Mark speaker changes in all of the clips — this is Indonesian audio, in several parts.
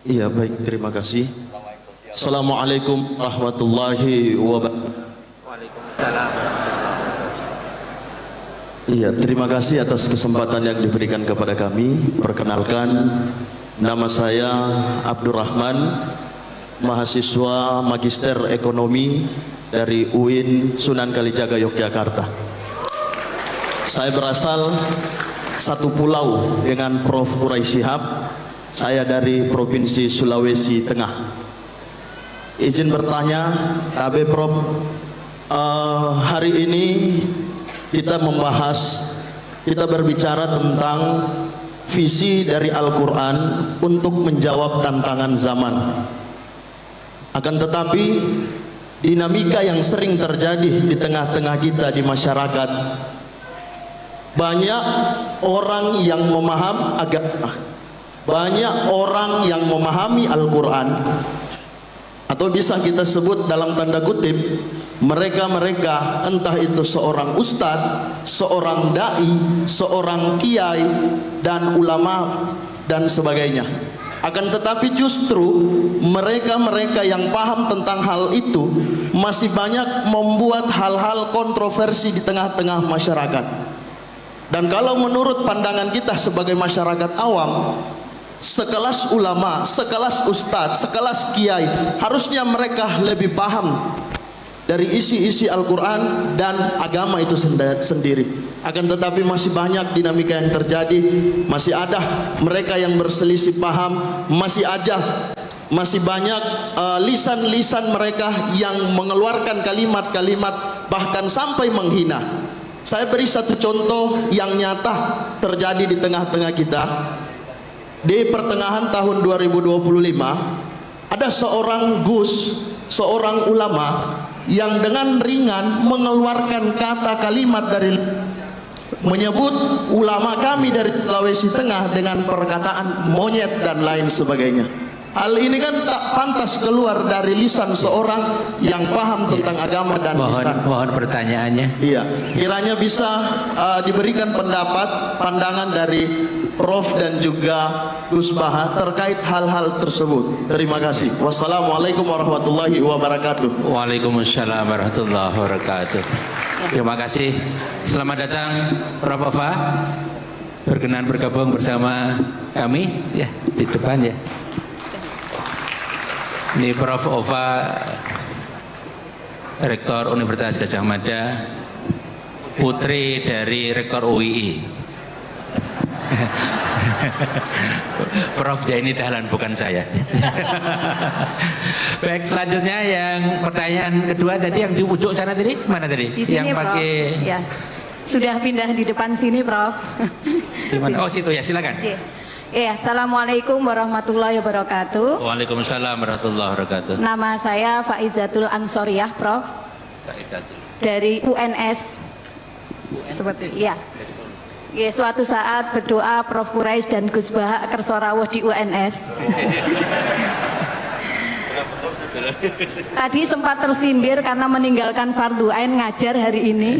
Speaker 1: Iya, baik, terima kasih. Assalamualaikum warahmatullahi wabarakatuh.
Speaker 2: Waalaikumsalam.
Speaker 1: Iya, terima kasih atas kesempatan yang diberikan kepada kami. Perkenalkan, nama saya Abdurrahman, mahasiswa Magister Ekonomi dari UIN Sunan Kalijaga, Yogyakarta. Saya berasal satu pulau dengan Prof. Quraisy Shihab. Saya dari Provinsi Sulawesi Tengah. Izin bertanya, KB Prof, hari ini kita berbicara tentang visi dari Al-Quran untuk menjawab tantangan zaman. Akan tetapi dinamika yang sering terjadi di tengah-tengah kita di masyarakat, banyak orang yang memahami agama, banyak orang yang memahami Al-Quran, atau bisa kita sebut dalam tanda kutip, mereka-mereka entah itu seorang ustadz, seorang dai, seorang kiai, dan ulama dan sebagainya. Akan tetapi justru mereka-mereka yang paham tentang hal itu masih banyak membuat hal-hal kontroversi di tengah-tengah masyarakat. Dan kalau menurut pandangan kita sebagai masyarakat awam, sekelas ulama, sekelas ustadz, sekelas kiai, harusnya mereka lebih paham dari isi-isi Al-Quran dan agama itu sendiri. Akan tetapi masih banyak dinamika yang terjadi, masih ada mereka yang berselisih paham, masih banyak lisan-lisan mereka yang mengeluarkan kalimat-kalimat bahkan sampai menghina. Saya beri satu contoh yang nyata terjadi di tengah-tengah kita. Di pertengahan tahun 2025 ada seorang gus, seorang ulama yang dengan ringan mengeluarkan kata kalimat dari menyebut ulama kami dari Sulawesi Tengah dengan perkataan monyet dan lain sebagainya. Hal ini kan tak pantas keluar dari lisan seorang yang paham tentang agama dan lisan.
Speaker 2: Mohon pertanyaannya.
Speaker 1: Iya, kiranya bisa diberikan pandangan dari Prof dan juga Gus Baha terkait hal-hal tersebut. Terima kasih. Wassalamualaikum warahmatullahi wabarakatuh.
Speaker 2: Waalaikumsalam warahmatullahi wabarakatuh. Terima kasih. Selamat datang Prof. Ova. Berkenan bergabung bersama kami ya di depan ya. Ini Prof. Ova, Rektor Universitas Gadjah Mada, putri dari Rektor UII. Prof. Jaini Dahlan, bukan saya. Baik, selanjutnya yang pertanyaan kedua tadi yang di ujung sana tadi, mana tadi?
Speaker 3: Di sini,
Speaker 2: yang pakai
Speaker 3: ya. Sudah pindah di depan sini, Prof.
Speaker 2: Di mana? Oh, situ ya, silakan.
Speaker 3: Ya, Assalamualaikum warahmatullahi wabarakatuh.
Speaker 2: Waalaikumsalam warahmatullahi wabarakatuh.
Speaker 3: Nama saya Faizatul Ansoriyah, Prof. Dari UNS. Seperti ya. Ya, suatu saat berdoa Prof. Quraisy dan Gus Baha kersa rawuh di UNS. Tadi sempat tersindir karena meninggalkan fardu ain ngajar hari ini.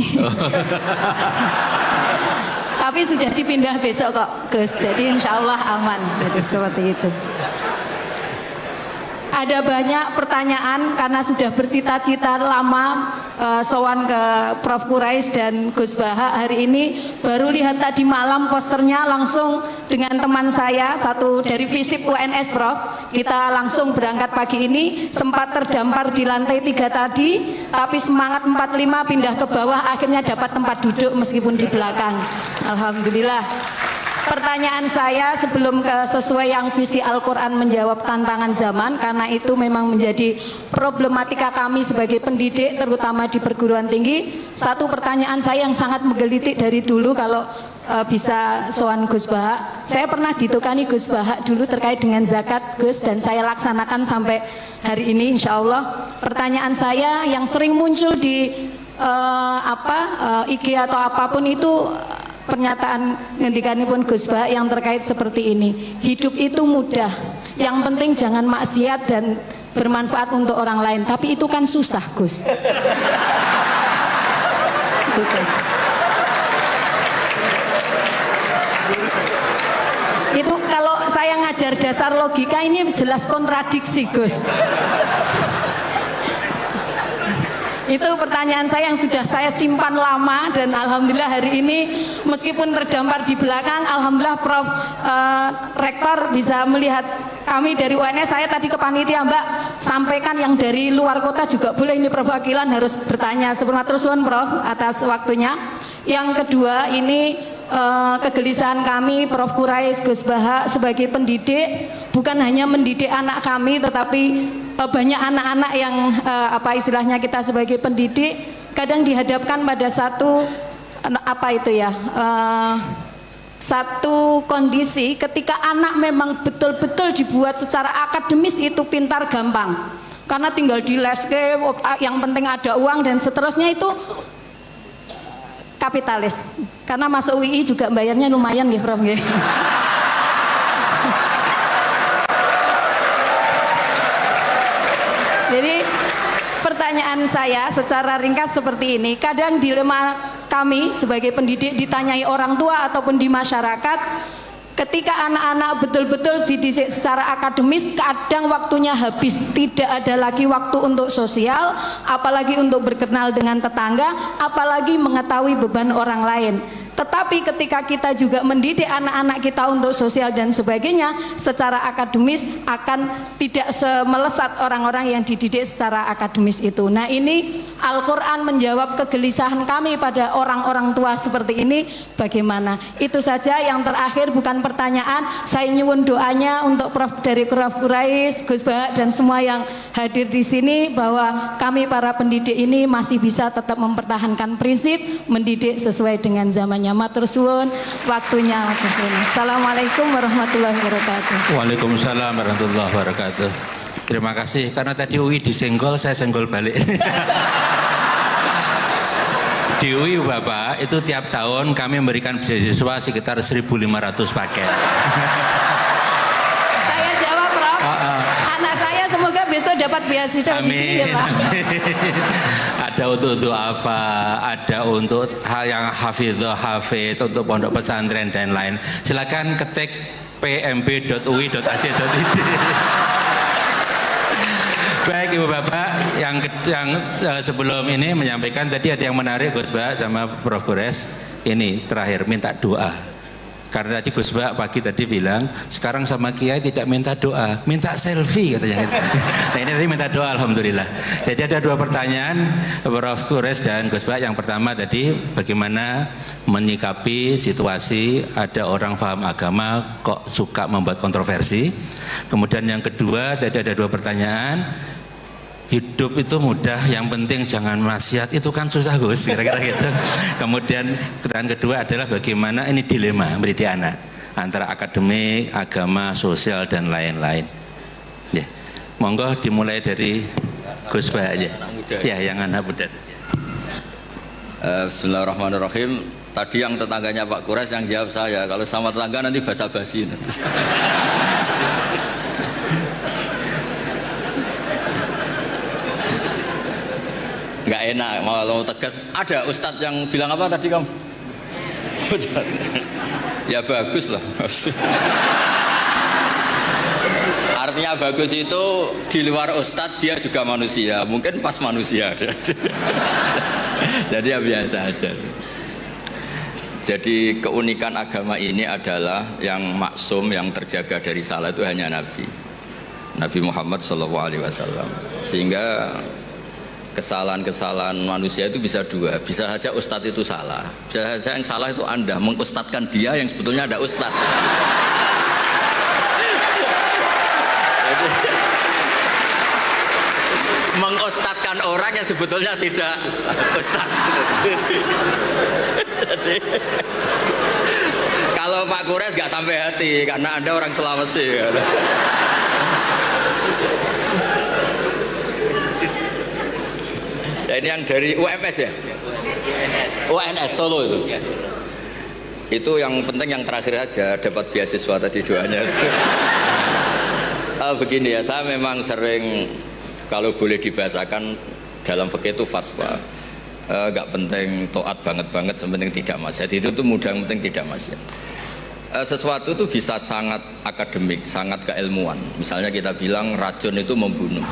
Speaker 3: Tapi sudah dipindah besok kok, Gus. Jadi insya Allah aman. Jadi seperti itu. Ada banyak pertanyaan karena sudah bercita-cita lama sowan ke Prof. Quraisy dan Gus Baha. Hari ini baru lihat tadi malam posternya langsung dengan teman saya satu dari FISIP UNS, Prof. Kita langsung berangkat pagi ini, sempat terdampar di lantai 3 tadi, tapi semangat 45 pindah ke bawah, akhirnya dapat tempat duduk meskipun di belakang. Alhamdulillah. Pertanyaan saya sebelum ke sesuai yang visi Al-Quran menjawab tantangan zaman, karena itu memang menjadi problematika kami sebagai pendidik terutama di perguruan tinggi. Satu pertanyaan saya yang sangat menggelitik dari dulu, kalau bisa sowan Gus Baha. Saya pernah ditukani Gus Baha dulu terkait dengan zakat, Gus, dan saya laksanakan sampai hari ini insya Allah. Pertanyaan saya yang sering muncul di IG atau apapun itu, pernyataan ngendikanipun Gus Baha yang terkait seperti ini. Hidup itu mudah, yang penting jangan maksiat dan bermanfaat untuk orang lain. Tapi itu kan susah, Gus. Itu, Gus. Itu kalau saya ngajar dasar logika ini jelas kontradiksi, Gus. Itu pertanyaan saya yang sudah saya simpan lama, dan alhamdulillah hari ini meskipun terdampar di belakang, alhamdulillah Prof Rektor bisa melihat kami dari UNS. Saya tadi ke panitia, Mbak, sampaikan yang dari luar kota juga boleh, ini perwakilan harus bertanya. Sebelum terus Prof atas waktunya. Yang kedua, ini kegelisahan kami Prof Quraisy, Gus Baha sebagai pendidik, bukan hanya mendidik anak kami, tetapi banyak anak-anak yang apa istilahnya kita sebagai pendidik kadang dihadapkan pada satu satu kondisi ketika anak memang betul-betul dibuat secara akademis itu pintar gampang, karena tinggal di leske, yang penting ada uang dan seterusnya, itu kapitalis. Karena masuk UI juga bayarnya lumayan ya Prof. Jadi pertanyaan saya secara ringkas seperti ini. Kadang dilema kami sebagai pendidik ditanyai orang tua ataupun di masyarakat, ketika anak-anak betul-betul dididik secara akademis, kadang waktunya habis, tidak ada lagi waktu untuk sosial, apalagi untuk berkenal dengan tetangga, apalagi mengetahui beban orang lain. Tetapi ketika kita juga mendidik anak-anak kita untuk sosial dan sebagainya, secara akademis akan tidak semelesat orang-orang yang dididik secara akademis itu. Nah, ini Al-Quran menjawab kegelisahan kami pada orang-orang tua seperti ini, bagaimana? Itu saja. Yang terakhir, bukan pertanyaan, saya nyuwun doanya untuk dari Prof Quraisy, Gus Baha dan semua yang hadir di sini, bahwa kami para pendidik ini masih bisa tetap mempertahankan prinsip mendidik sesuai dengan zamannya. Matur suwun, waktunya. Assalamualaikum warahmatullahi wabarakatuh.
Speaker 2: Waalaikumsalam warahmatullahi wabarakatuh. Terima kasih, karena tadi UI disenggol, saya senggol balik. Di UI Bapak itu tiap tahun kami memberikan beasiswa sekitar 1.500 paket.
Speaker 3: Saya jawab, Prof. Anak saya semoga besok dapat beasiswa.
Speaker 2: Amin.
Speaker 3: Ya, Pak.
Speaker 2: Ada untuk apa, ada untuk hal yang hafidh, untuk pondok pesantren dan lain. Silakan ketik pmb.ui.ac.id. Baik Ibu Bapak, yang sebelum ini menyampaikan tadi ada yang menarik Gus Baha sama Prof Quraisy. Ini terakhir minta doa. Karena tadi Gus Baha pagi tadi bilang, sekarang sama Kiai tidak minta doa, minta selfie katanya. Nah, ini tadi minta doa, alhamdulillah. Jadi ada dua pertanyaan Prof Quraisy dan Gus Baha. Yang pertama tadi, bagaimana menyikapi situasi ada orang paham agama kok suka membuat kontroversi. Kemudian yang kedua tadi ada dua pertanyaan. Hidup itu mudah, yang penting jangan maksiat, itu kan susah Gus, kira-kira gitu. Kemudian pertanyaan kedua adalah bagaimana ini dilema mendidik anak antara akademik, agama, sosial dan lain-lain. Ya, monggo dimulai dari Gus Baha aja. Ya, yang anak muda.
Speaker 4: Bismillahirrahmanirrahim. Tadi yang tetangganya Pak Quraisy yang jawab saya, kalau sama tetangga nanti basa-basi. Nggak enak, mau tegas. Ada ustadz yang bilang apa tadi kamu? Ya bagus lah. Artinya bagus itu di luar ustadz dia juga manusia, mungkin pas manusia. Jadi ya biasa aja. Jadi keunikan agama ini adalah yang maksum, yang terjaga dari salah itu hanya Nabi Muhammad SAW. Sehingga kesalahan-kesalahan manusia itu bisa dua, bisa saja ustadz itu salah, bisa saja yang salah itu Anda mengustadkan dia yang sebetulnya ada ustadz. Jadi, mengustadkan orang yang sebetulnya tidak ustadz. Jadi, kalau Pak Quraisy nggak sampai hati karena Anda orang Sulawesi. Ini yang dari UMS ya? UNS Solo itu. Itu yang penting yang terakhir aja dapat beasiswa tadi doanya. Begini ya, saya memang sering kalau boleh dibahasakan dalam fikih itu fatwa. Nggak penting taat banget, sepenting tidak maksiat. Itu tuh mudah, penting tidak maksiat. sesuatu itu bisa sangat akademik, sangat keilmuan. Misalnya kita bilang racun itu membunuh.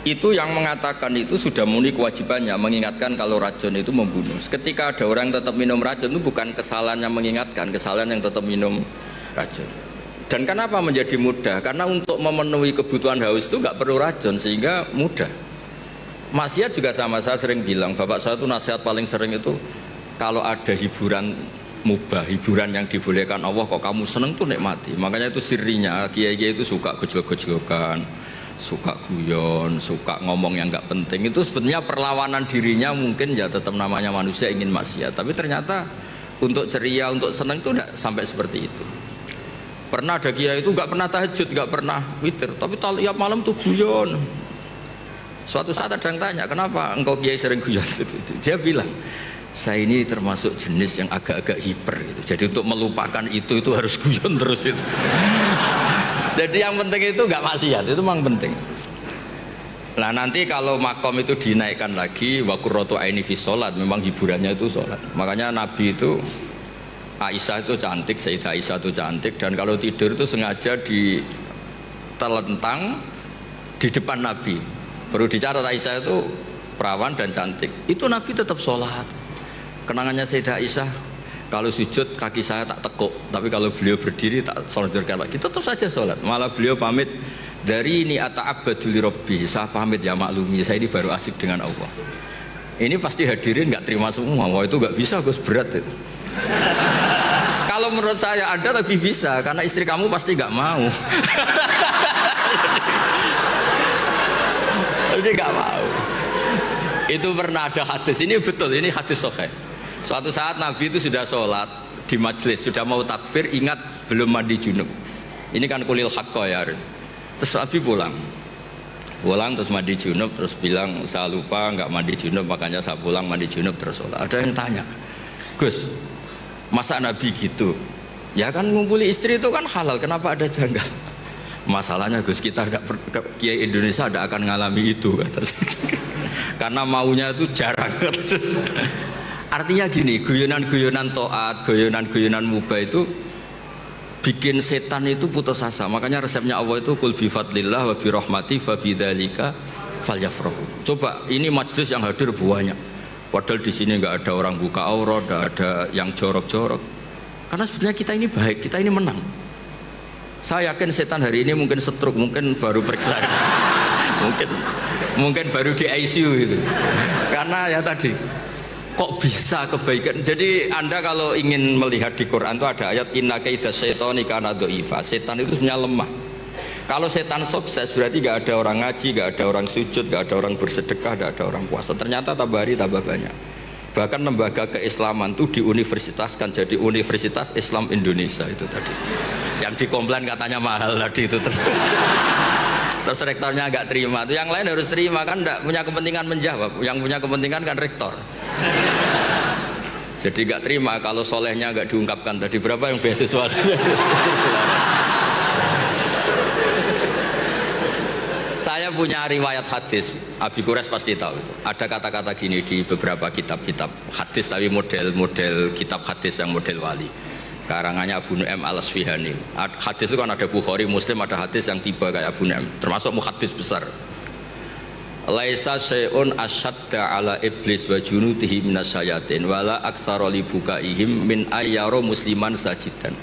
Speaker 4: Itu yang mengatakan itu sudah memenuhi kewajibannya mengingatkan kalau racun itu membunuh. Ketika ada orang yang tetap minum racun itu bukan kesalahan yang mengingatkan, kesalahan yang tetap minum racun. Dan kenapa menjadi mudah? Karena untuk memenuhi kebutuhan haus itu nggak perlu racun sehingga mudah. Maksiat juga sama, saya sering bilang, bapak saya itu nasihat paling sering itu kalau ada hiburan mubah, hiburan yang dibolehkan Allah kok kamu seneng tuh nikmati. Makanya itu sirinya kiai-kiai itu suka gojlok-gojlokan, suka guyon, suka ngomong yang nggak penting. Itu sebenarnya perlawanan dirinya, mungkin ya tetap namanya manusia ingin maksiat, tapi ternyata untuk ceria, untuk seneng itu tidak sampai seperti itu. Pernah ada kiai itu nggak pernah tahajud, nggak pernah witir, tapi tiap malam tuh guyon. Suatu saat ada yang tanya, kenapa engkau kiai sering guyon? Dia bilang, saya ini termasuk jenis yang agak-agak hiper gitu. Jadi untuk melupakan itu harus guyon terus itu. Jadi yang penting itu nggak maksiat, itu memang penting. Nah nanti kalau makom itu dinaikkan lagi, wa qurratu aini fi sholat, memang hiburannya itu sholat. Makanya Nabi itu, Aisyah itu cantik, Sayyidah Aisyah itu cantik, dan kalau tidur itu sengaja ditelentang di depan Nabi. Perlu dicatat, Aisyah itu perawan dan cantik. Itu Nabi tetap sholat. Kenangannya Sayyidah Aisyah, kalau sujud kaki saya tak tekuk, tapi kalau beliau berdiri tak sonjorkan lagi, tetap saja sholat. Malah beliau pamit, dari ini ata'abbadu li rabbi, saya pamit ya maklumi, saya ini baru asik dengan Allah. Ini pasti hadirin nggak terima semua. Wah itu nggak bisa, Gus, berat itu. Kalau menurut saya Anda lebih bisa, karena istri kamu pasti nggak mau. Jadi nggak mau. Itu pernah ada hadis, ini betul, ini hadis sahih. Suatu saat Nabi itu sudah sholat di majelis, sudah mau takbir, ingat belum mandi junub. Ini kan kulil haqqo ya. Terus Nabi pulang terus mandi junub, terus bilang saya lupa nggak mandi junub, makanya saya pulang mandi junub terus sholat. Ada yang tanya, Gus, masa Nabi gitu? Ya kan ngumpuli istri itu kan halal, kenapa ada janggal? Masalahnya Gus, kita Kiai Indonesia tidak akan ngalami itu, kata saya. Karena maunya itu jarang. Artinya gini, guyonan-guyonan to'at, guyonan-guyonan mubah itu bikin setan itu putus asa. Makanya resepnya Allah itu kul bi fadlillah wa bi rahmati fa bidzalika falyafrahu. Coba ini majelis yang hadir banyak. Padahal di sini nggak ada orang buka aurat, nggak ada yang jorok-jorok. Karena sebenarnya kita ini baik, kita ini menang. Saya yakin setan hari ini mungkin stroke, mungkin baru periksa. mungkin baru di ICU itu. Karena ya tadi kok bisa kebaikan. Jadi Anda kalau ingin melihat di Quran itu ada ayat inna kaida syaitani kana dhaifa. Setan itu sebenarnya lemah. Kalau setan sukses berarti gak ada orang ngaji, gak ada orang sujud, gak ada orang bersedekah, gak ada orang puasa. Ternyata tambah hari tambah banyak. Bahkan lembaga keislaman itu diuniversitaskan jadi Universitas Islam Indonesia itu tadi. Yang dikomplain katanya mahal tadi itu terus rektornya nggak terima, itu yang lain harus terima, kan nggak punya kepentingan menjawab, yang punya kepentingan kan rektor. Jadi nggak terima kalau solehnya nggak diungkapkan tadi. Berapa yang beasiswa? Saya punya riwayat hadis, Abi Quraisy pasti tahu itu. Ada kata-kata gini di beberapa kitab-kitab hadis, tapi model kitab hadis yang model wali. Karangannya Abu Nu'aim al-Asfihani. Hadis itu kan ada Bukhari, Muslim, ada hadis yang tiba kayak Abu Nu'aim, termasuk muhaddis besar. Laisa syai'un asyadda ala iblis wa junudihi minasyayatin wala aktsara li bukaihim min ayyara musliman sajidan.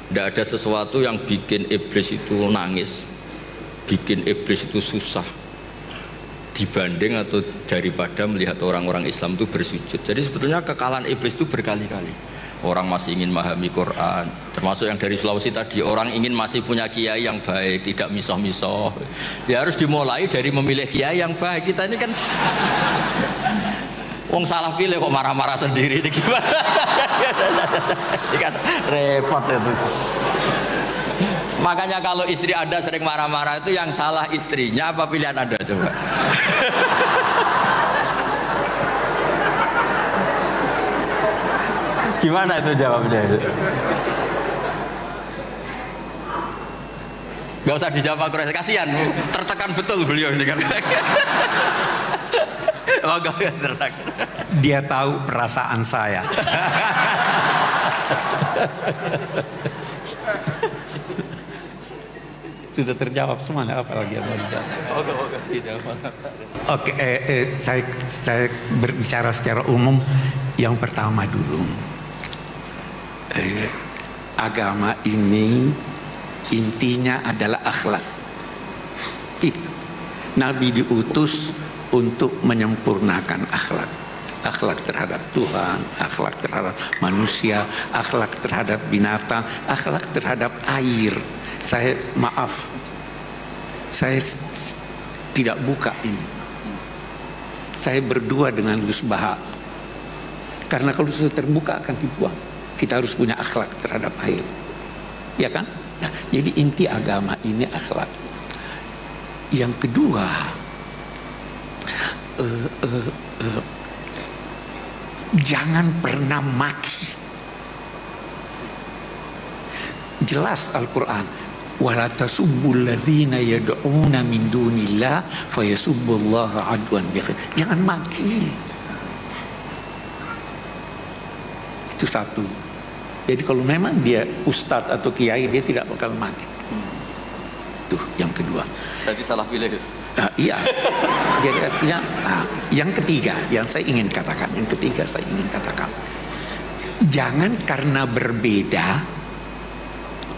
Speaker 4: Tidak ada sesuatu yang bikin iblis itu nangis, bikin iblis itu susah dibanding atau daripada melihat orang-orang Islam itu bersujud. Jadi sebetulnya kekalahan iblis itu berkali-kali. Orang masih ingin memahami Quran, termasuk yang dari Sulawesi tadi, orang ingin masih punya kiai yang baik, tidak misoh-misoh. Ya harus dimulai dari memilih kiai yang baik. Kita ini kan wong salah pilih kok marah-marah sendiri, ini gimana? Ini kan repot itu. Makanya kalau istri Anda sering marah-marah itu yang salah istrinya apa pilihan Anda coba? Gimana itu jawabnya itu? Gak usah dijawab Pak Quraisy, kasihan, tertekan betul beliau ini kan.
Speaker 5: Dia tahu perasaan saya. Sudah terjawab semuanya, apalagi yang mau dijawab. Oke, saya berbicara secara umum. Yang pertama dulu, agama ini intinya adalah akhlak. Itu Nabi diutus untuk menyempurnakan akhlak. Akhlak terhadap Tuhan, akhlak terhadap manusia, akhlak terhadap binatang, akhlak terhadap air. Saya maaf, saya tidak buka ini. Saya berdua dengan Gus Baha. Karena kalau sudah terbuka akan dibuang. Kita harus punya akhlak terhadap air. Ya kan? Nah, jadi inti agama ini akhlak. Yang kedua, jangan pernah maki. Jelas Al-Quran, wala tasubbul ladzina yad'una min dunillah fayasubbullaha adwan bighairi. Jangan maki. Itu satu. Jadi kalau memang dia ustadz atau kiai, dia tidak bakal maki. Tuh yang kedua.
Speaker 4: Tadi salah pilih.
Speaker 5: Iya. Jadi artinya, yang ketiga yang saya ingin katakan, jangan karena berbeda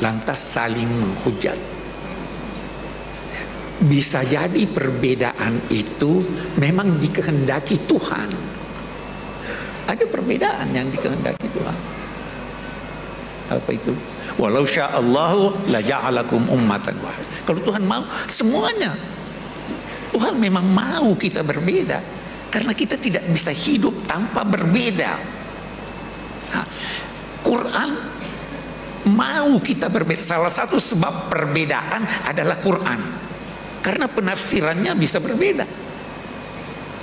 Speaker 5: lantas saling menghujat. Bisa jadi perbedaan itu memang dikehendaki Tuhan. Ada perbedaan yang dikehendaki Tuhan. Apa itu? Walau sya'allahu la ja'alakum ummatan wahid. Kalau Tuhan mau semuanya. Tuhan memang mau kita berbeda, karena kita tidak bisa hidup tanpa berbeda. Nah, Quran mau kita berbeda. Salah satu sebab perbedaan adalah Quran, karena penafsirannya bisa berbeda.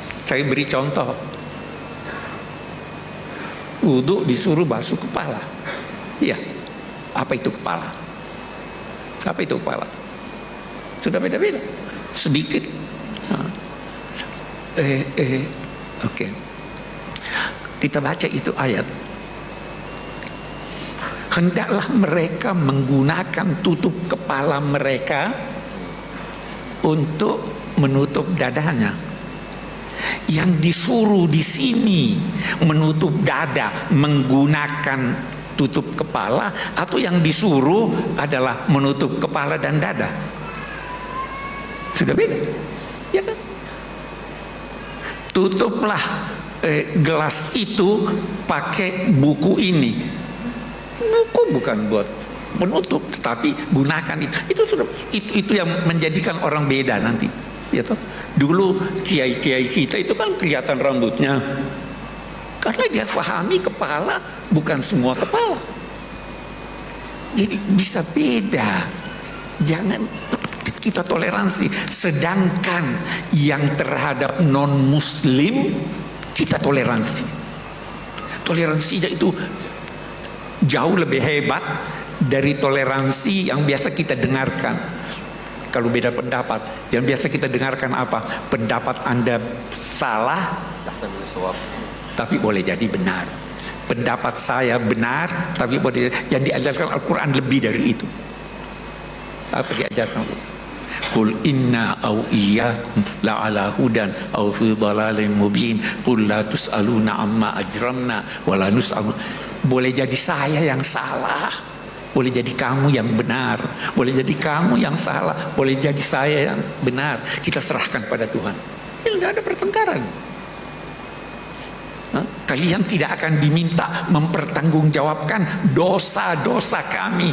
Speaker 5: Saya beri contoh. Wudhu disuruh basuh kepala. Iya. Apa itu kepala? Apa itu kepala? Sudah beda-beda. Sedikit. Oke. Kita baca itu ayat. Hendaklah mereka menggunakan tutup kepala mereka untuk menutup dadanya. Yang disuruh di sini menutup dada menggunakan tutup kepala, atau yang disuruh adalah menutup kepala dan dada? Sudah beda, ya kan? Tutuplah gelas itu pakai buku ini. Buku bukan buat penutup, tetapi gunakan itu. Itu sudah itu yang menjadikan orang beda nanti. Ya toh? Dulu kiai-kiai kita itu kan kelihatan rambutnya, karena dia fahami kepala bukan semua kepala. Jadi bisa beda. Jangan kita toleransi. Sedangkan yang terhadap non muslim kita toleransi. Toleransinya itu jauh lebih hebat dari toleransi yang biasa kita dengarkan. Kalau beda pendapat, yang biasa kita dengarkan apa? Pendapat Anda salah, tapi boleh jadi benar. Pendapat saya benar, tapi boleh. Yang diajarkan Al-Quran lebih dari itu. Apa diajarkan? Qul inna au iyyakum la ala hudan au fi dhalalin mubin. Qul la tus'aluna amma ajramna wa la nus'al. Boleh jadi saya yang salah, boleh jadi kamu yang benar, boleh jadi kamu yang salah, boleh jadi saya yang benar. Kita serahkan pada Tuhan. Ini tidak ada pertengkaran. Kalian tidak akan diminta mempertanggungjawabkan dosa-dosa kami.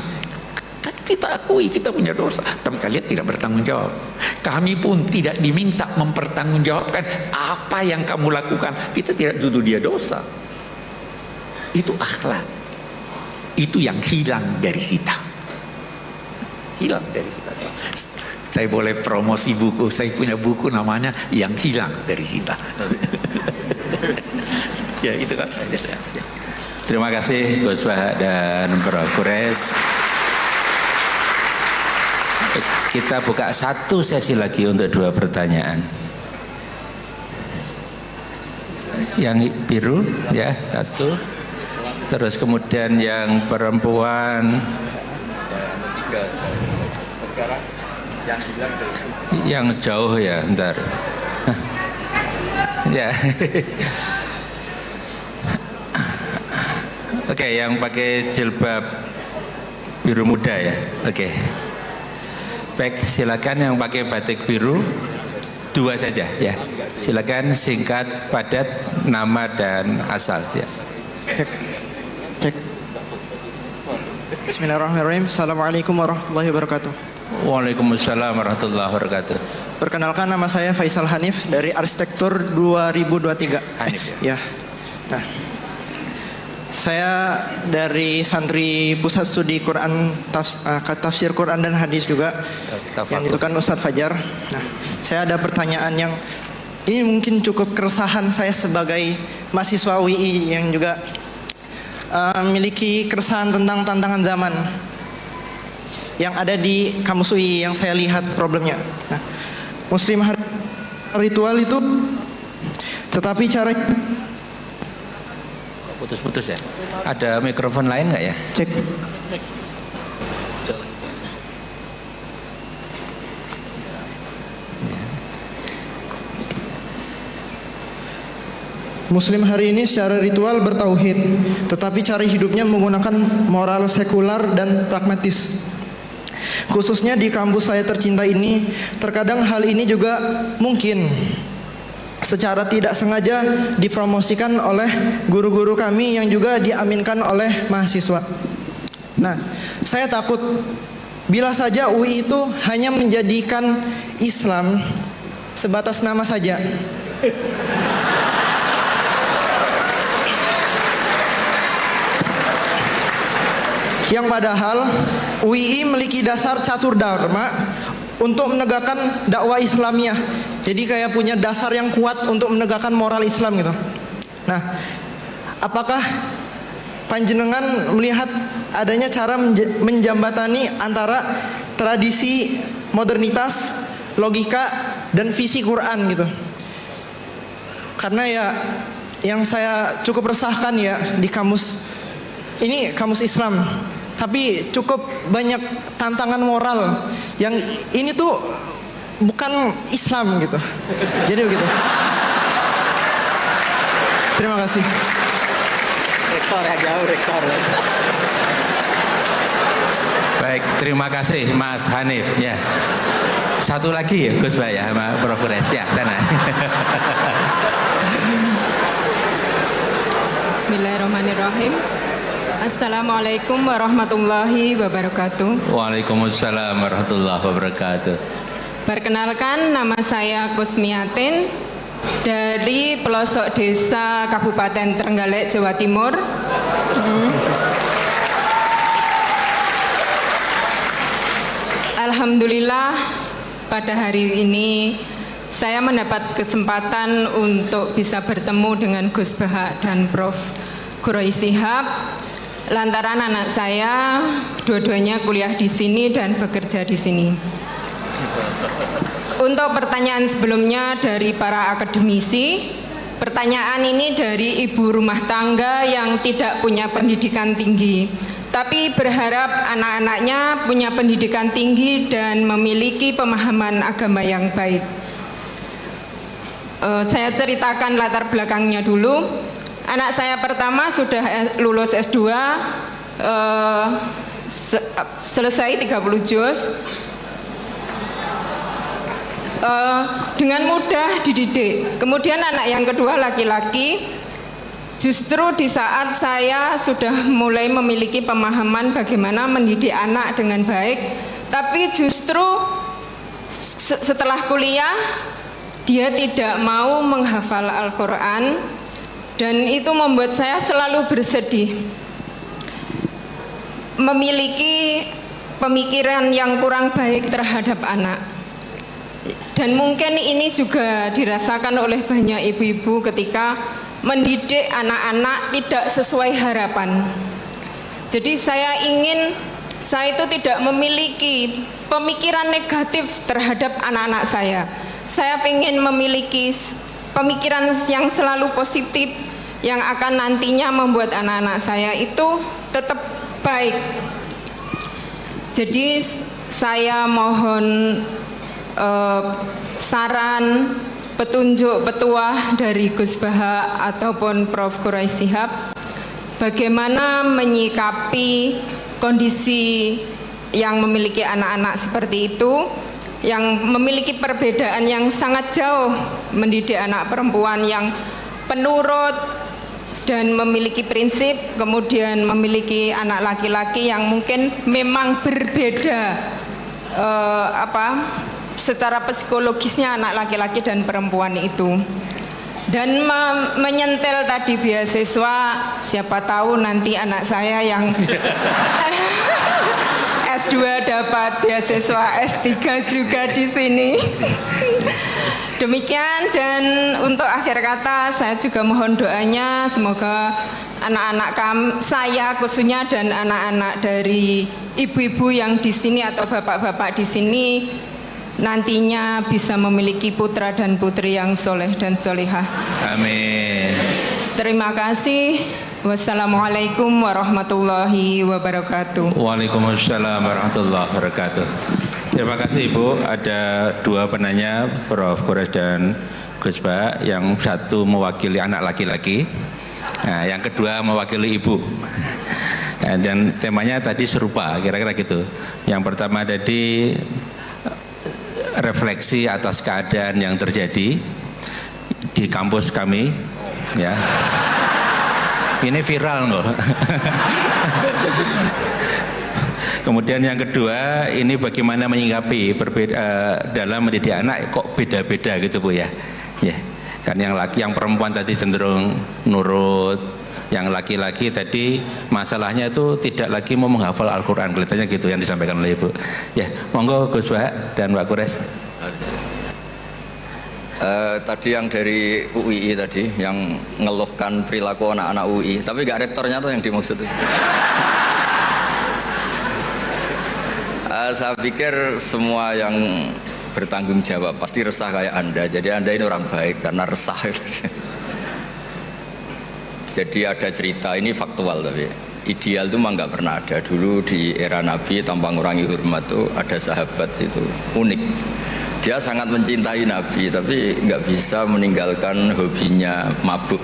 Speaker 5: Kan kita akui kita punya dosa, tapi kalian tidak bertanggung jawab. Kami pun tidak diminta mempertanggungjawabkan apa yang kamu lakukan. Kita tidak tuduh dia dosa. Itu akhlak. Itu yang hilang dari kita. Hilang dari kita. Saya boleh promosi buku. Saya punya buku namanya Yang Hilang dari Kita. Ya itu kan.
Speaker 2: Terima kasih Gus Baha dan Prof. Quraisy. Kita buka satu sesi lagi untuk 2 pertanyaan. Yang biru ya, satu. Terus kemudian yang perempuan
Speaker 4: Sekarang yang bilang
Speaker 2: yang jauh ya, ntar. Ya. Oke, yang pakai jilbab biru muda ya. Oke. Baik, silakan yang pakai batik biru, 2 saja ya. Silakan singkat, padat, nama dan asal ya.
Speaker 6: Cek. Bismillahirrahmanirrahim. Assalamualaikum warahmatullahi wabarakatuh.
Speaker 2: Waalaikumsalam warahmatullahi wabarakatuh.
Speaker 6: Perkenalkan, nama saya Faisal Hanif dari Arsitektur 2023.
Speaker 2: Hanif
Speaker 6: Ya. Nah, saya dari santri Pusat Studi Quran, Tafsir Quran dan Hadis juga. Yang itu kan Ustadz Fajar. Nah, saya ada pertanyaan yang ini mungkin cukup keresahan saya sebagai mahasiswa UI yang juga memiliki keresahan tentang tantangan zaman yang ada di kamus UI yang saya lihat problemnya. Nah, Muslim ritual itu, tetapi cara
Speaker 2: Putus-putus ya. Ada mikrofon lain nggak ya?
Speaker 6: cek. Muslim hari ini secara ritual bertauhid, tetapi cara hidupnya menggunakan moral sekular dan pragmatis. Khususnya di kampus saya tercinta ini, terkadang hal ini juga mungkin secara tidak sengaja dipromosikan oleh guru-guru kami yang juga diaminkan oleh mahasiswa. Nah, saya takut bila saja UI itu hanya menjadikan Islam sebatas nama saja. Yang padahal UI memiliki dasar catur dharma untuk menegakkan dakwah Islamiyah. Jadi kayak punya dasar yang kuat untuk menegakkan moral Islam gitu. Nah, apakah panjenengan melihat adanya cara menjembatani antara tradisi modernitas, logika dan visi Quran gitu? Karena ya yang saya cukup resahkan ya di kamus ini, kamus Islam, tapi cukup banyak tantangan moral yang ini tuh bukan Islam gitu. Jadi begitu. Terima kasih.
Speaker 7: Rektor ya, jauh rektor.
Speaker 2: Baik, terima kasih Mas Hanif ya. Satu lagi ya Gus Pak ya sama Prof. Kures ya, sana.
Speaker 8: Bismillahirrahmanirrahim. Assalamualaikum warahmatullahi wabarakatuh.
Speaker 2: Waalaikumsalam warahmatullahi wabarakatuh.
Speaker 8: Perkenalkan, nama saya Kusmiatin dari pelosok desa Kabupaten Trenggalek, Jawa Timur. Alhamdulillah pada hari ini saya mendapat kesempatan untuk bisa bertemu dengan Gus Bahak dan Prof. Quraish Shihab. Lantaran anak saya dua-duanya kuliah di sini dan bekerja di sini. Untuk pertanyaan sebelumnya dari para akademisi, pertanyaan ini dari ibu rumah tangga yang tidak punya pendidikan tinggi, tapi berharap anak-anaknya punya pendidikan tinggi dan memiliki pemahaman agama yang baik. Saya ceritakan latar belakangnya dulu. Anak saya pertama sudah lulus S2, selesai 30 juz, dengan mudah dididik. Kemudian anak yang kedua laki-laki, justru di saat saya sudah mulai memiliki pemahaman bagaimana mendidik anak dengan baik, tapi justru setelah kuliah dia tidak mau menghafal Al-Quran. Dan itu membuat saya selalu bersedih. Memiliki pemikiran yang kurang baik terhadap anak. Dan mungkin ini juga dirasakan oleh banyak ibu-ibu ketika mendidik anak-anak tidak sesuai harapan. Jadi saya itu tidak memiliki pemikiran negatif terhadap anak-anak saya. Saya ingin memiliki pemikiran yang selalu positif, yang akan nantinya membuat anak-anak saya itu tetap baik. Jadi saya mohon saran, petunjuk, petuah dari Gus Baha ataupun Prof. Quraish Shihab bagaimana menyikapi kondisi yang memiliki anak-anak seperti itu, yang memiliki perbedaan yang sangat jauh, mendidik anak perempuan yang penurut dan memiliki prinsip, kemudian memiliki anak laki-laki yang mungkin memang berbeda secara psikologisnya anak laki-laki dan perempuan itu. Dan menyentil tadi beasiswa, siapa tahu nanti anak saya yang S2 dapat beasiswa S3 juga di sini. Demikian, dan untuk akhir kata saya juga mohon doanya semoga anak-anak saya khususnya dan anak-anak dari ibu-ibu yang di sini atau bapak-bapak di sini nantinya bisa memiliki putra dan putri yang soleh dan solehah.
Speaker 2: Amin.
Speaker 8: Terima kasih. Wassalamualaikum warahmatullahi wabarakatuh.
Speaker 2: Waalaikumsalam warahmatullahi wabarakatuh. Terima kasih Ibu. Ada dua penanya, Prof. Quraish dan Gus Baha. Yang satu mewakili anak laki-laki, nah, yang kedua mewakili ibu. Dan temanya tadi serupa, kira-kira gitu. Yang pertama tadi refleksi atas keadaan yang terjadi di kampus kami, ya. Ini viral loh. Kemudian yang kedua, ini bagaimana menyikapi dalam mendidik anak kok beda-beda gitu Bu ya. Ya. Kan yang perempuan tadi cenderung nurut, yang laki-laki tadi masalahnya itu tidak lagi mau menghafal Al-Qur'an, kelihatannya gitu yang disampaikan oleh Ibu. Ya, monggo Gus Baha dan Pak Quraish.
Speaker 4: Tadi yang dari UII tadi yang ngeluhkan perilaku anak-anak UI, tapi gak rektornya tuh yang dimaksud itu. Saya pikir semua yang bertanggung jawab pasti resah kayak Anda. Jadi Anda ini orang baik karena resah. Jadi ada cerita, ini faktual tapi ideal itu memang nggak pernah ada. Dulu di era Nabi tanpa ngurangi hormat tuh ada sahabat itu unik. Dia sangat mencintai Nabi tapi nggak bisa meninggalkan hobinya mabuk.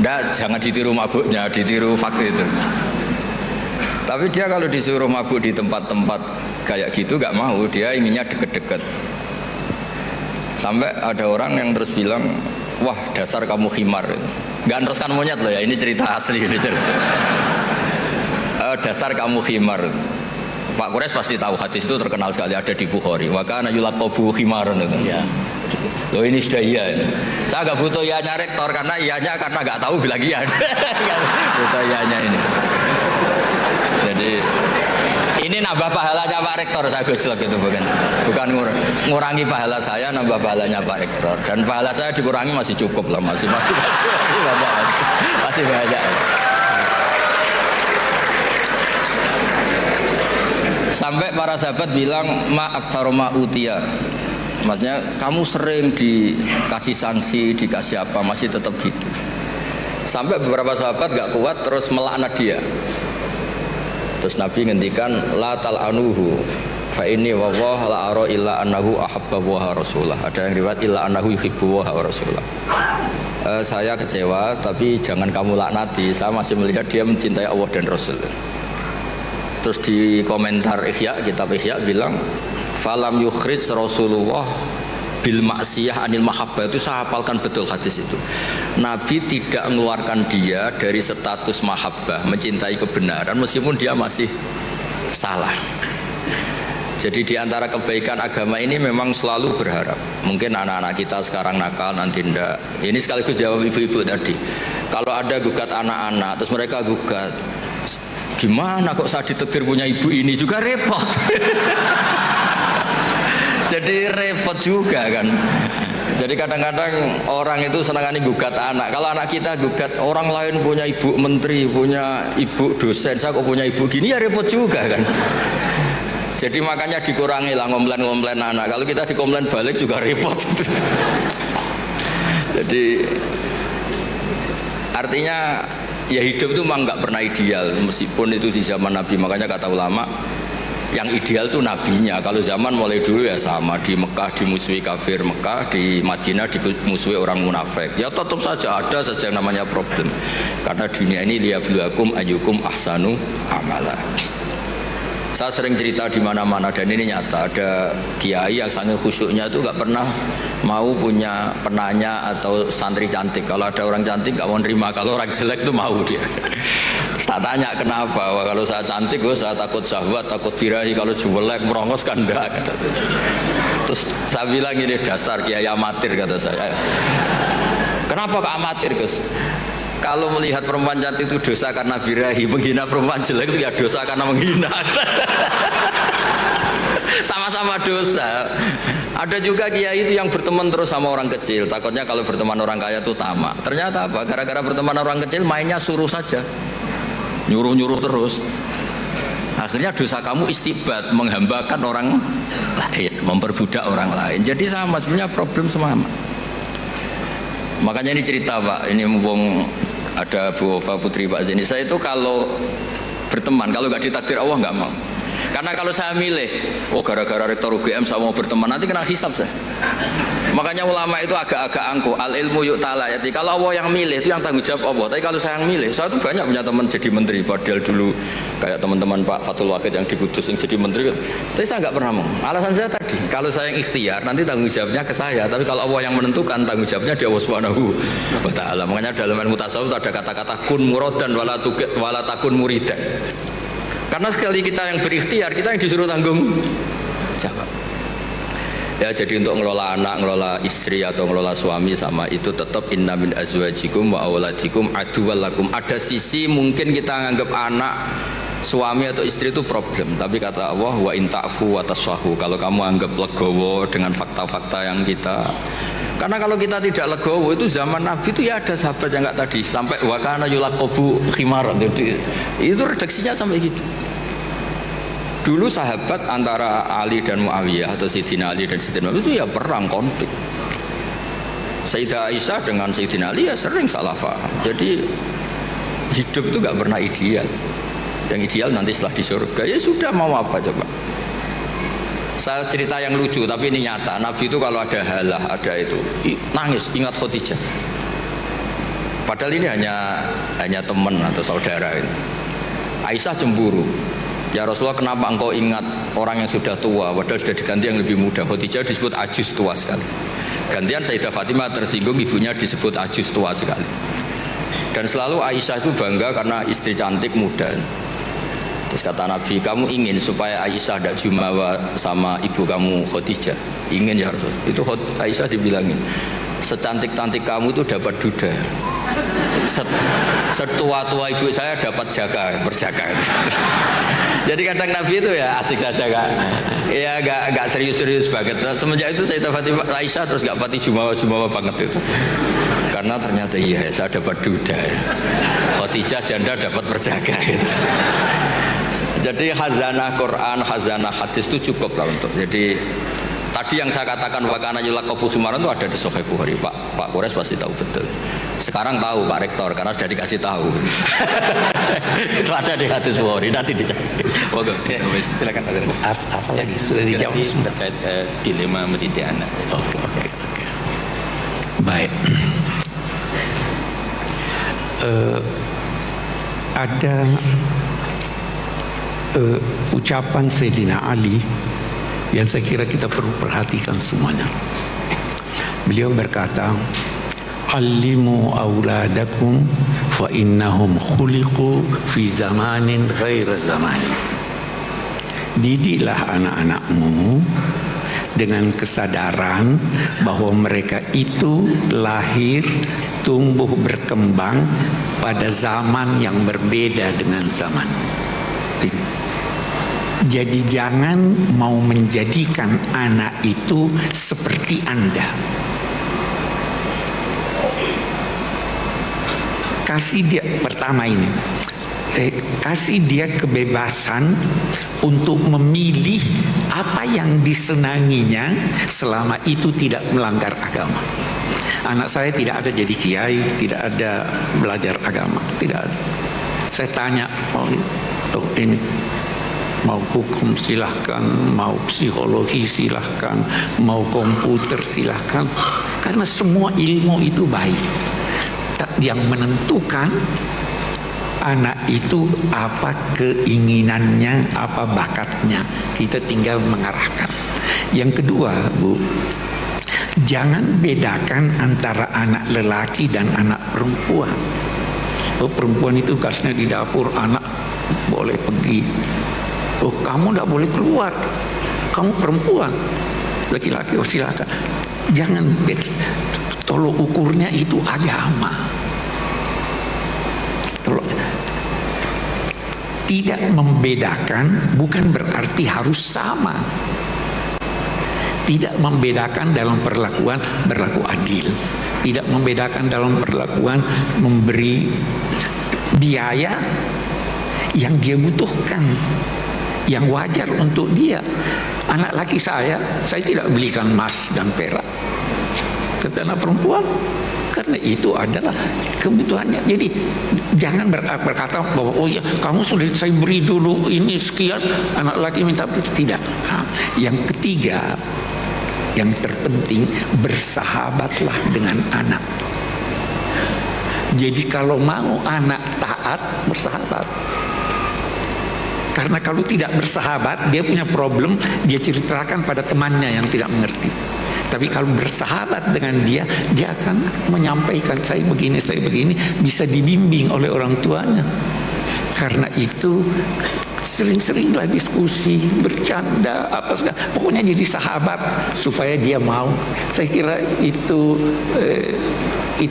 Speaker 4: Nggak, jangan ditiru mabuknya, ditiru fakta itu. Tapi dia kalau disuruh mabuk di tempat-tempat kayak gitu nggak mau, dia inginnya deket-deket. Sampai ada orang yang terus bilang, wah dasar kamu khimar. Nggak neruskan monyet loh ya, ini cerita asli ini cerita. Dasar kamu khimar. Pak Quraish pasti tahu hadis itu terkenal sekali, ada di Bukhari. Wa kana yulaqabu khimaran itu. Ya. Loh ini sudah iya. Saya nggak butuh iyanya rektor karena nggak tahu bilang iya. Butuh iyanya ini. Jadi ini nambah pahalanya Pak Rektor, saya gojlok itu bukan ngurangi pahala saya, nambah pahalanya Pak Rektor. Dan pahala saya dikurangi masih cukup lah, masih banyak. Sampai para sahabat bilang ma'aktsara ma'utiya. Maksudnya kamu sering dikasih sanksi, dikasih apa, masih tetap gitu. Sampai beberapa sahabat gak kuat terus melaknat dia. Terus Nabi ngendikan la tal'anuhu fa inni wallah la ara illa annahu ahabba wa rasulah. Ada yang riwayat illa annahu yuhibbu wa rasulah. Saya kecewa tapi jangan kamu laknati, saya masih melihat dia mencintai Allah dan Rasul. Terus di komentar Ihya, kitab Ihya bilang falam yukhrij Rasulullah bil maksiyah anil mahabbah, itu saya hafalkan betul hadis itu. Nabi tidak mengeluarkan dia dari status mahabbah, mencintai kebenaran meskipun dia masih salah. Jadi di antara kebaikan agama ini memang selalu berharap. Mungkin anak-anak kita sekarang nakal, nanti enggak. Ini sekaligus jawab ibu-ibu tadi. Kalau ada gugat anak-anak, terus mereka gugat, gimana kok saya ditegur punya ibu ini, juga repot. Jadi repot juga kan. Jadi kadang-kadang orang itu senangani gugat anak. Kalau anak kita gugat orang lain punya ibu menteri, punya ibu dosen, saya kok punya ibu gini, ya repot juga kan. Jadi makanya dikurangi lah ngomplain-ngomplain anak. Kalau kita dikomplain balik juga repot. Jadi Artinya ya hidup itu memang nggak pernah ideal, meskipun itu di zaman Nabi. Makanya kata ulama, yang ideal itu nabinya. Kalau zaman mulai dulu ya sama, di Mekah dimusuhi kafir Mekah, di Madinah dimusuhi orang munafik. Ya tetap saja ada saja yang namanya problem. Karena dunia ini liyabluwakum ayyukum ahsanu amala. Saya sering cerita di mana-mana dan ini nyata, ada kiai yang sangat khusyuknya itu nggak pernah mau punya penanya atau santri cantik. Kalau ada orang cantik nggak mau nerima, kalau orang jelek itu mau dia. Tak tanya kenapa? Wah, kalau saya cantik, saya takut syahwat, takut birahi. Kalau jelek merongos kan enggak. Terus saya bilang ini dasar kiai amatir, kata saya. Kenapa kok amatir, Gus? Kalau melihat perempuan cantik itu dosa karena birahi, menghina perempuan jelek itu ya dosa karena menghina. Sama-sama dosa. Ada juga kiai itu yang berteman terus sama orang kecil, takutnya kalau berteman orang kaya itu tamak. Ternyata apa? Gara-gara berteman orang kecil mainnya suruh saja, nyuruh-nyuruh terus. Akhirnya dosa kamu istibat, menghambakan orang lain, memperbudak orang lain. Jadi sama, sebenarnya problem semua. Makanya ini cerita Pak, ini mumpung ada Bu Ova Putri Pak Zeni, saya itu kalau berteman, kalau nggak ditakdir Allah nggak mau. Karena kalau saya milih, oh gara-gara rektor UGM saya mau berteman, nanti kena hisab saya. Makanya ulama itu agak-agak angkuh, al ilmu yuk ta'ala. Jadi kalau Allah yang milih itu yang tanggung jawab Allah. Tapi kalau saya yang milih, saya tuh banyak punya teman jadi menteri. Padahal dulu kayak teman-teman Pak Fatul Wahid yang di Kudus yang jadi menteri. Tapi saya nggak pernah mau. Alasan saya tadi, kalau saya yang ikhtiar nanti tanggung jawabnya ke saya. Tapi kalau Allah yang menentukan, tanggung jawabnya di Allah Subhanahu wa Ta'ala. Makanya dalam ilmu tasawuf ada kata-kata kun muradan wala takun muridan. Karena sekali kita yang berikhtiar, kita yang disuruh tanggung jawab. Ya, jadi untuk ngelola anak, ngelola istri atau ngelola suami sama itu tetap inna min azwajikum wa auladikum aduwwal lakum. Ada sisi mungkin kita nganggap anak, suami atau istri itu problem, tapi kata Allah wa in ta'fu wa tasfahu, kalau kamu anggap legowo dengan fakta-fakta yang kita. Karena kalau kita tidak legowo, itu zaman Nabi itu ya ada sahabat yang enggak tadi sampai wa kana yulaqabu khimar, itu redaksinya sampai gitu. Dulu sahabat antara Ali dan Muawiyah atau Sayyidina Ali dan Sayyidina Muawiyah itu ya perang, konflik. Sayyidah Aisyah dengan Sayyidina Ali ya sering salah paham. Jadi hidup itu gak pernah ideal. Yang ideal nanti setelah di surga. Ya sudah, mau apa coba. Saya cerita yang lucu tapi ini nyata. Nabi itu kalau ada halah, ada itu nangis, ingat Khadijah. Padahal ini hanya teman atau saudara ini. Aisyah cemburu. Ya Rasulullah, kenapa engkau ingat orang yang sudah tua padahal sudah diganti yang lebih muda? Khadijah disebut ajus, tua sekali. Gantian Sayyidah Fatimah tersinggung, ibunya disebut ajus, tua sekali. Dan selalu Aisyah itu bangga karena istri cantik, muda. Terus kata Nabi, kamu ingin supaya Aisyah tidak jumawa sama ibu kamu Khadijah? Ingin ya Rasul. Itu Aisyah dibilangin, secantik-cantik kamu itu dapat duda, setua-tua ibu saya dapat berjaga. Jadi kadang Nabi itu ya asik saja, Kak. Ya gak serius-serius banget. Semenjak itu Sayyidah Fatimah Aisyah terus gak pati jumawa banget itu. Karena ternyata iya saya dapat duda. Khadijah janda dapat berjaga gitu. Jadi khazanah Quran, khazanah hadis itu cukup lah untuk. Jadi tadi yang saya katakan wakana yulaqabu khimaran itu ada di Sahih Bukhari. Pak Kores pasti tahu betul. Sekarang tahu Pak Rektor karena sudah dikasih tahu. Itu ada di hadis Bukhari, nanti dicari. Oke, silakan.
Speaker 5: Apa lagi sudah dijawab
Speaker 2: terkait dilema mendidik anak.
Speaker 5: Oke. Baik. Ada ucapan Sayyidina Ali yang saya kira kita perlu perhatikan semuanya. Beliau berkata, "Allimu auladakum fa innahum khuliqu fi zamanin ghaira zamani." Didiklah anak-anakmu dengan kesadaran bahwa mereka itu lahir, tumbuh, berkembang pada zaman yang berbeda dengan zaman. Jadi jangan mau menjadikan anak itu seperti Anda. Kasih dia pertama ini. kasih dia kebebasan untuk memilih apa yang disenanginya selama itu tidak melanggar agama. Anak saya tidak ada jadi kiai, tidak ada belajar agama, tidak ada. Saya tanya, ini mau hukum silahkan, mau psikologi silahkan, mau komputer silahkan, karena semua ilmu itu baik. Yang menentukan anak itu apa keinginannya, apa bakatnya, kita tinggal mengarahkan. Yang kedua, Bu, jangan bedakan antara anak lelaki dan anak perempuan. Perempuan itu tugasnya di dapur, anak boleh pergi. Kamu tidak boleh keluar, kamu perempuan. Laki-laki silakan. Jangan beda. Tolok ukurnya itu agama. Tidak membedakan bukan berarti harus sama. Tidak membedakan dalam perlakuan berlaku adil. Tidak membedakan dalam perlakuan memberi biaya yang dia butuhkan, yang wajar untuk dia. Anak laki saya tidak belikan emas dan perak. Tapi anak perempuan, karena itu adalah kebutuhannya. Jadi jangan berkata bahwa oh ya kamu sudah saya beri dulu ini sekian, anak laki minta tidak. Yang ketiga, yang terpenting, bersahabatlah dengan anak. Jadi kalau mau anak taat, bersahabat. Karena kalau tidak bersahabat, dia punya problem, dia ceritakan pada temannya yang tidak mengerti. Tapi kalau bersahabat dengan dia, dia akan menyampaikan saya begini, bisa dibimbing oleh orang tuanya. Karena itu sering-seringlah diskusi, bercanda, apa segala. Pokoknya jadi sahabat supaya dia mau. Saya kira itu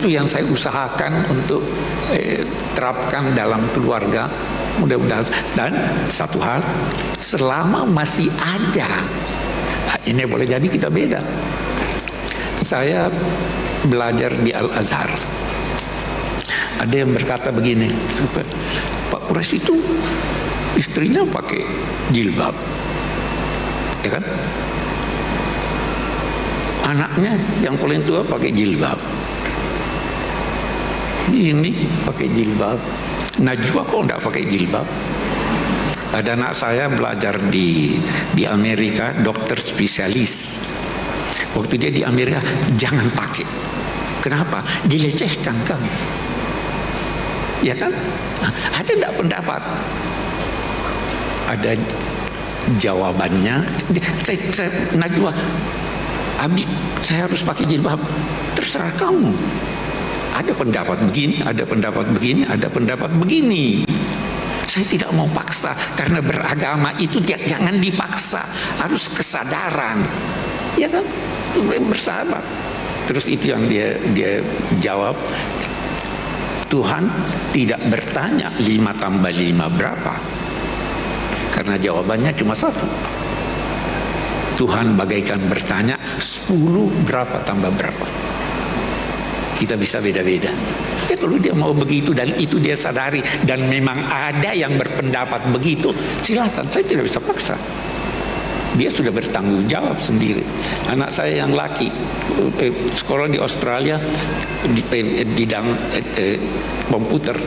Speaker 5: yang saya usahakan untuk terapkan dalam keluarga. Mudah-mudahan. Dan satu hal, selama masih ada, ini boleh jadi kita beda. Saya belajar di Al-Azhar. Ada yang berkata begini, Pak Quraisy itu istrinya pakai jilbab, ya kan? Anaknya yang paling tua pakai jilbab. Ini pakai jilbab. Najwa kok enggak pakai jilbab? Ada anak saya belajar di Amerika, dokter spesialis. Waktu dia di Amerika, jangan pakai. Kenapa? Dilecehkan kan? Ya kan? Ada enggak pendapat? Ada jawabannya. Saya Najwa, Abi, saya harus pakai jilbab. Terserah kamu. Ada pendapat begini, ada pendapat begini, ada pendapat begini. Saya tidak mau paksa, karena beragama itu jangan dipaksa, harus kesadaran, ya kan? Bersahabat. Terus itu yang dia jawab. Tuhan tidak bertanya 5 tambah 5 berapa, karena jawabannya cuma 1. Tuhan bagaikan bertanya 10 berapa tambah berapa. Kita bisa beda-beda. Ya kalau dia mau begitu dan itu dia sadari dan memang ada yang berpendapat begitu, silakan. Saya tidak bisa paksa. Dia sudah bertanggung jawab sendiri. Anak saya yang laki sekolah di Australia di bidang komputer.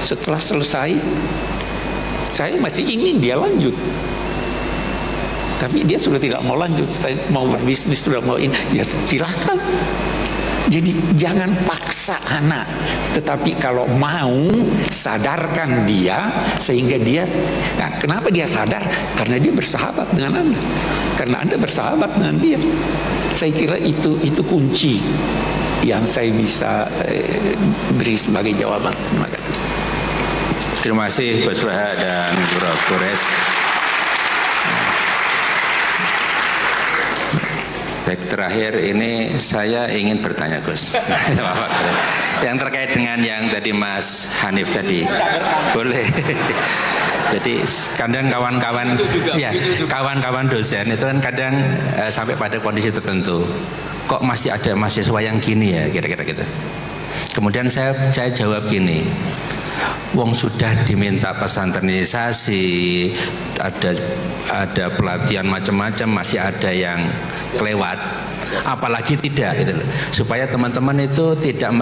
Speaker 5: Setelah selesai, saya masih ingin dia lanjut. Tapi dia sudah tidak mau lanjut. Saya mau berbisnis, sudah mau ini. Ya silakan. Jadi jangan paksa anak, tetapi kalau mau sadarkan dia sehingga dia. Nah, kenapa dia sadar? Karena dia bersahabat dengan Anda, karena Anda bersahabat dengan dia. Saya kira itu kunci yang saya bisa beri sebagai jawaban. Terima kasih.
Speaker 2: Terima kasih Gus Baha dan Prof. Quraisy. Baik, terakhir ini saya ingin bertanya Gus, yang terkait dengan yang tadi Mas Hanif tadi, boleh? Jadi kadang kawan-kawan, ya kawan-kawan dosen itu kan kadang sampai pada kondisi tertentu, kok masih ada mahasiswa yang gini ya, kira-kira gitu. Kemudian saya jawab gini, wong sudah diminta pesantrenisasi, ada pelatihan macam-macam, masih ada yang kelewat, apalagi tidak gitu loh. Supaya teman-teman itu tidak